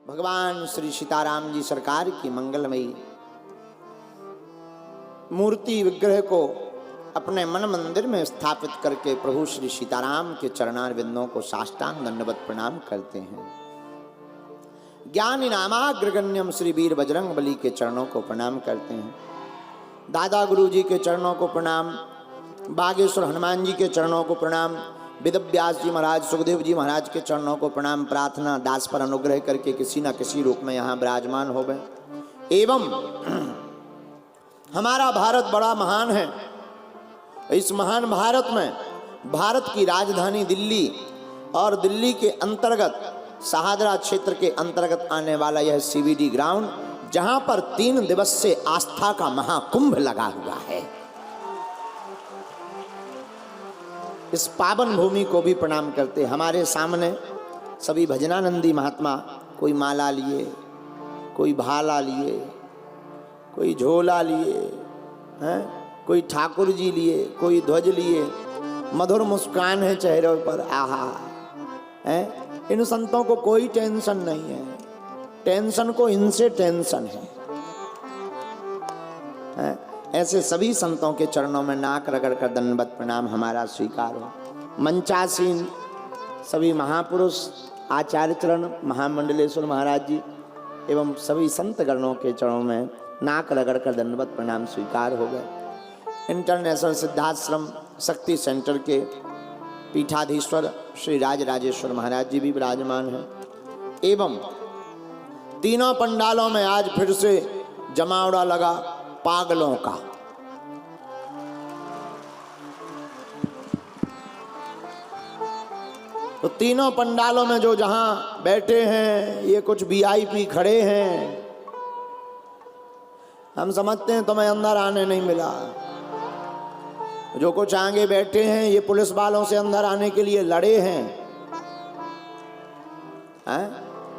भगवान श्री सीताराम जी सरकार की मंगलमयी मूर्ति विग्रह को अपने मन मंदिर में स्थापित करके प्रभु श्री सीताराम के चरणारविंदों को साष्टांग दंडवत प्रणाम करते हैं। ज्ञानी नामाग्रगण्यम श्री वीर बजरंग बली के चरणों को प्रणाम करते हैं। दादा गुरु जी के चरणों को प्रणाम, बागेश्वर हनुमान जी के चरणों को प्रणाम, वेदव्यास जी महाराज, सुखदेव जी महाराज के चरणों को प्रणाम। प्रार्थना दास पर अनुग्रह करके किसी न किसी रूप में यहाँ विराजमान हो गए। एवं हमारा भारत बड़ा महान है। इस महान भारत में भारत की राजधानी दिल्ली और दिल्ली के अंतर्गत शाहदरा क्षेत्र के अंतर्गत आने वाला यह सीबीडी ग्राउंड, जहां पर 3 दिवस से आस्था का महाकुंभ लगा हुआ है, इस पावन भूमि को भी प्रणाम करते। हमारे सामने सभी भजनानंदी महात्मा, कोई माला लिए, कोई भाला लिए, कोई झोला लिए हैं, कोई ठाकुर जी लिए, कोई ध्वज लिए, मधुर मुस्कान है चेहरों पर। आहा है, इन संतों को कोई टेंशन नहीं है, टेंशन को इनसे टेंशन है। ऐसे सभी संतों के चरणों में नाक रगड़ कर दंडवत प्रणाम हमारा स्वीकार हो। मंचासीन सभी महापुरुष, आचार्य चरण, महामंडलेश्वर महाराज जी एवं सभी संत गणों के चरणों में नाक रगड़ कर दंडवत प्रणाम स्वीकार हो गए। इंटरनेशनल सिद्धाश्रम शक्ति सेंटर के पीठाधीश्वर श्री राजराजेश्वर महाराज जी भी विराजमान हैं। एवं तीनों पंडालों में आज फिर से जमावड़ा लगा पागलों का। तो तीनों पंडालों में जो जहां बैठे हैं, ये कुछ वीआईपी खड़े हैं। हम समझते हैं तुम्हें अंदर आने नहीं मिला। जो कुछ आगे बैठे हैं, ये पुलिस वालों से अंदर आने के लिए लड़े हैं,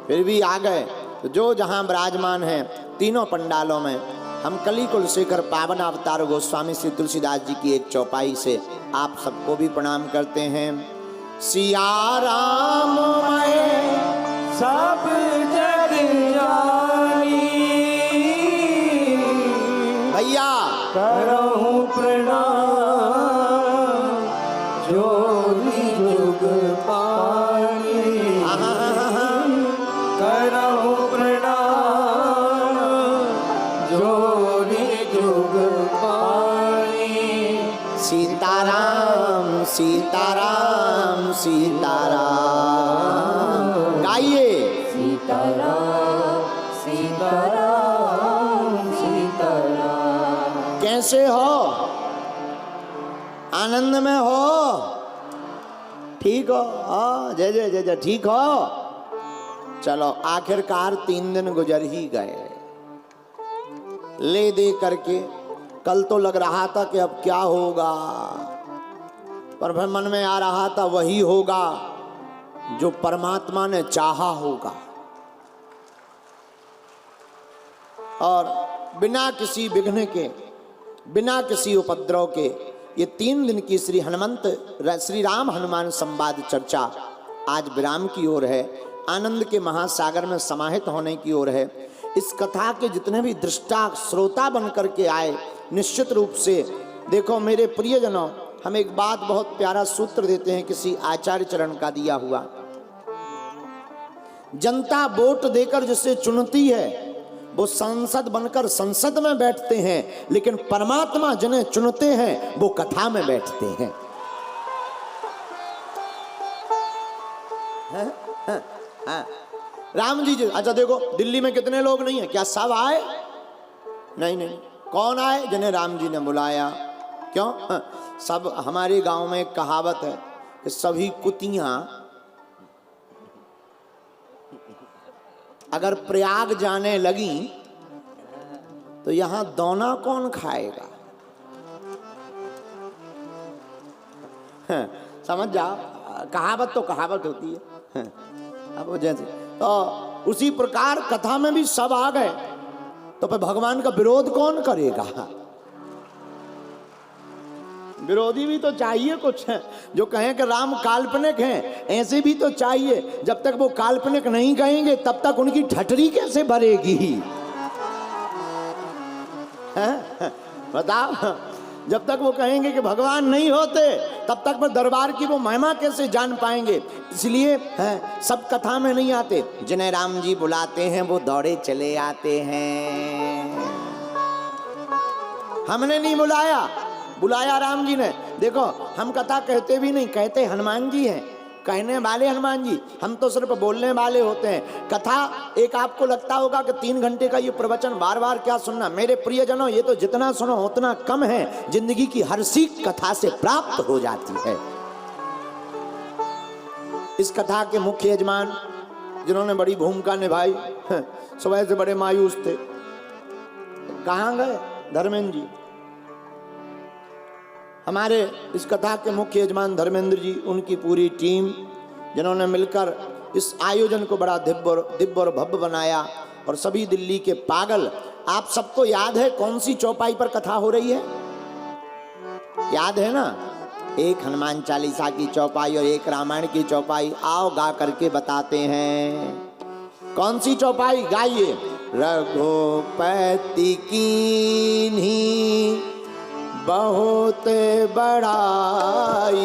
फिर भी आ गए। तो जो जहां विराजमान हैं तीनों पंडालों में, हम कली कुलशेखर पावन अवतार गोस्वामी श्री तुलसीदास जी की एक चौपाई से आप सबको भी प्रणाम करते हैं। सिया राम मैं सब जग जानी, भैया करहूं प्रणाम जोगी जुग पानी, करहूं प्रणाम जोगी जुग पानी। सीताराम सीताराम सीताराम गाइए। सीताराम सीताराम सीताराम। कैसे हो? आनंद में हो? ठीक हो? जय जय जय जय। ठीक हो? चलो, आखिरकार 3 दिन गुजर ही गए ले दे करके। कल तो लग रहा था कि अब क्या होगा, पर फिर मन में आ रहा था वही होगा जो परमात्मा ने चाहा होगा। और बिना किसी विघ्न के, बिना किसी उपद्रव के ये 3 दिन की श्री राम हनुमान संवाद चर्चा आज विराम की ओर है, आनंद के महासागर में समाहित होने की ओर है। इस कथा के जितने भी दृष्टा श्रोता बन करके आए, निश्चित रूप से देखो मेरे प्रियजनों, हम एक बात बहुत प्यारा सूत्र देते हैं किसी आचार्य चरण का दिया हुआ। जनता वोट देकर जिसे चुनती है वो संसद बनकर संसद में बैठते हैं, लेकिन परमात्मा जिन्हें चुनते हैं वो कथा में बैठते हैं। राम जी अच्छा देखो, दिल्ली में कितने लोग नहीं है? क्या सब आए? नहीं नहीं। कौन आए? जिन्हें राम जी ने बुलाया। क्यों? सब। हमारे गांव में एक कहावत है कि सभी कुतियां अगर प्रयाग जाने लगी तो यहां दोना कौन खाएगा? समझ जाओ, कहावत तो कहावत होती है। अब वो जैसे तो उसी प्रकार कथा में भी सब आ गए तो फिर भगवान का विरोध कौन करेगा? विरोधी भी तो चाहिए कुछ है जो कहें कि राम काल्पनिक हैं, ऐसे भी तो चाहिए। जब तक वो काल्पनिक नहीं कहेंगे तब तक उनकी ठठरी कैसे भरेगी? हैं? बताओ, जब तक वो कहेंगे कि भगवान नहीं होते तब तक वो दरबार की वो महिमा कैसे जान पाएंगे? इसलिए सब कथा में नहीं आते। जिन्हें राम जी बुलाते हैं वो दौड़े चले आते हैं। हमने नहीं बुलाया, बुलाया राम जी ने। देखो हम कथा कहते भी नहीं, कहते हनुमान जी हैं, कहने वाले हनुमान जी, हम तो सिर्फ बोलने वाले होते हैं। कथा एक आपको लगता होगा कि 3 घंटे का ये प्रवचन बार बार क्या सुनना। मेरे प्रियजनों, ये तो जितना सुनो उतना कम है। जिंदगी की हर सीख कथा से प्राप्त हो जाती है। इस कथा के मुख्य यजमान जिन्होंने बड़ी भूमिका निभाई, सुबह से बड़े मायूस थे। कहाँ गए धर्मेंद्र जी? हमारे इस कथा के मुख्य यजमान धर्मेंद्र जी, उनकी पूरी टीम, जिन्होंने मिलकर इस आयोजन को बड़ा दिव्य और भव्य बनाया। और सभी दिल्ली के पागल, आप सबको याद है कौन सी चौपाई पर कथा हो रही है? याद है ना? एक हनुमान चालीसा की चौपाई और एक रामायण की चौपाई। आओ गा करके बताते हैं। कौन सी चौपाई? गाइए। रघुपति कीन्ही बहुत बड़ाई,